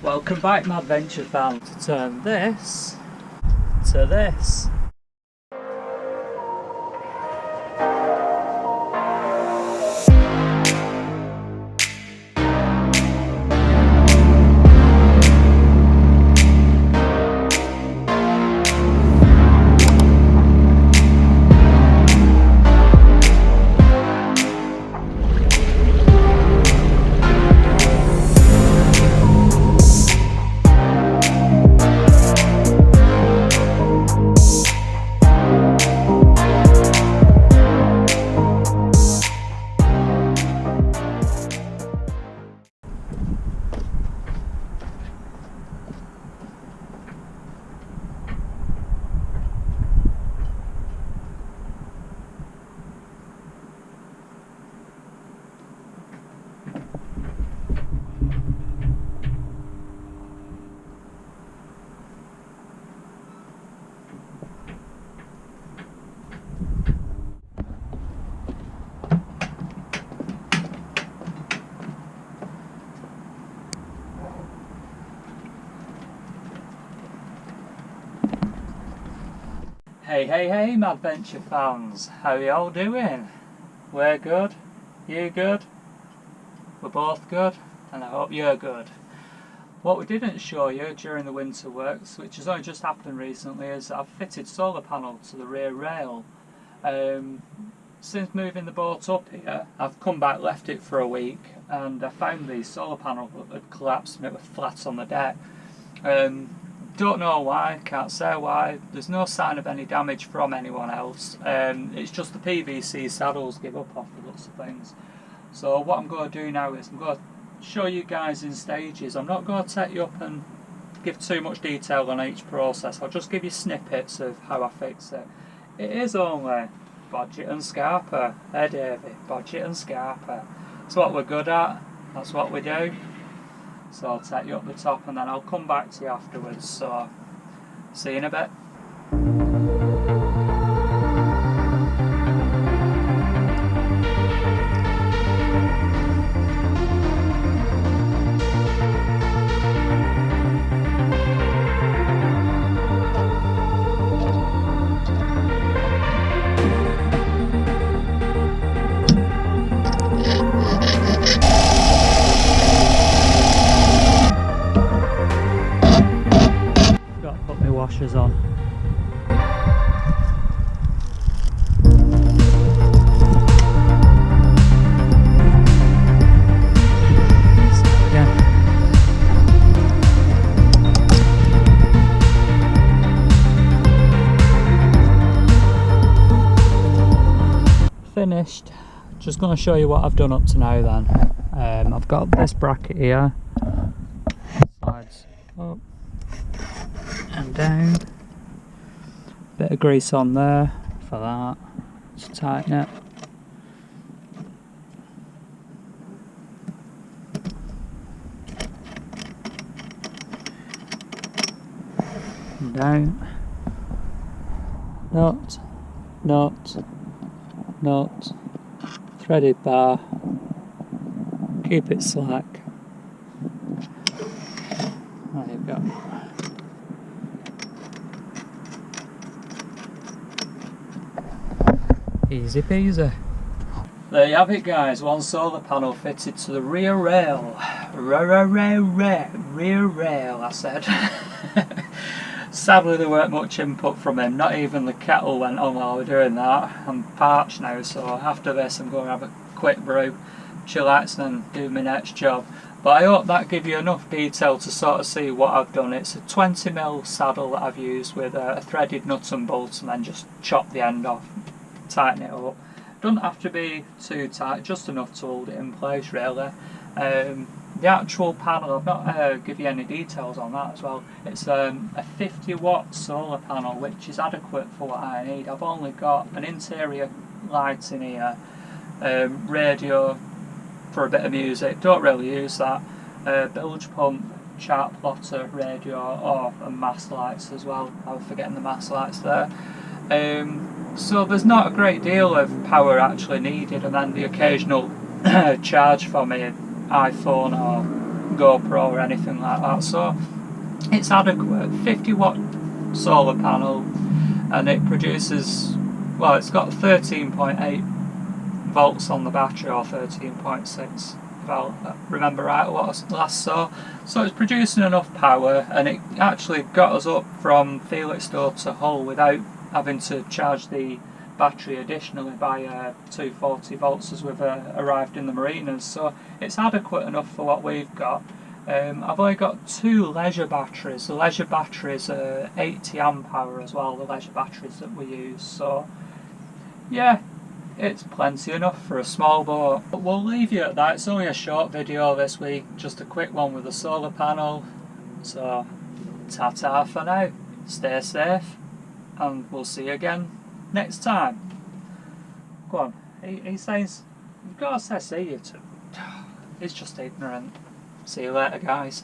Welcome back, Madventure fans, to turn this to this. Hey, Madventure fans, how y'all doing? We're good, you good, we're both good, and I hope you're good. What we didn't show you during the winter works, which has only just happened recently, is I've fitted solar panel to the rear rail. Since moving the boat up here, I've come back, left it for a week, and I found the solar panel had collapsed and it was flat on the deck. Don't know why, can't say why. There's no sign of any damage from anyone else. It's just the PVC saddles give up off the looks of things. So what I'm going to do now is I'm going to show you guys in stages. I'm not going to take you up and give too much detail on each process. I'll just give you snippets of how I fix it. It is only budget and scarper. Hey Davey, budget and scarper. That's what we're good at. That's what we do. So I'll take you up the top and then I'll come back to you afterwards, so see you in a bit. Washers on. Start again. Finished. Just going to show you what I've done up to now then. I've got this bracket here. Slides up and down, bit of grease on there for that to tighten it. And down, nut, threaded bar, keep it slack. There you go. Easy peasy. There you have it guys, one solar panel fitted to the rear rail. Rear rail, I said. Sadly there weren't much input from him, not even the kettle went on while we were doing that. I'm parched now, so after this I'm going to have a quick brew, chillax and then do my next job. But I hope that gives you enough detail to sort of see what I've done. It's a 20mm saddle that I've used with a threaded nut and bolt and then just chop the end off. Tighten it up. Doesn't have to be too tight, just enough to hold it in place really. The actual panel, I've not give you any details on that as well. It's a 50-watt solar panel which is adequate for what I need. I've only got an interior light in here, radio for a bit of music, don't really use that, bilge pump, chart plotter, radio, and mast lights as well. I was forgetting the mast lights there. So there's not a great deal of power actually needed, and then the occasional charge for my iPhone or GoPro or anything like that, so it's adequate. 50-watt solar panel, and it produces, well, it's got 13.8 volts on the battery, or 13.6 if I remember right what I last saw. So it's producing enough power, and it actually got us up from Felixstowe to Hull without having to charge the battery additionally by 240 volts as we've arrived in the marinas. So it's adequate enough for what we've got. I've only got 2 leisure batteries. The leisure batteries are 80 amp hour as well, the leisure batteries that we use. So yeah, it's plenty enough for a small boat. But we'll leave you at that. It's only a short video this week, just a quick one with the solar panel. So ta-ta for now. Stay safe, and we'll see you again next time. Go on. He says, you've got to say see you to. He's just ignorant. See you later, guys.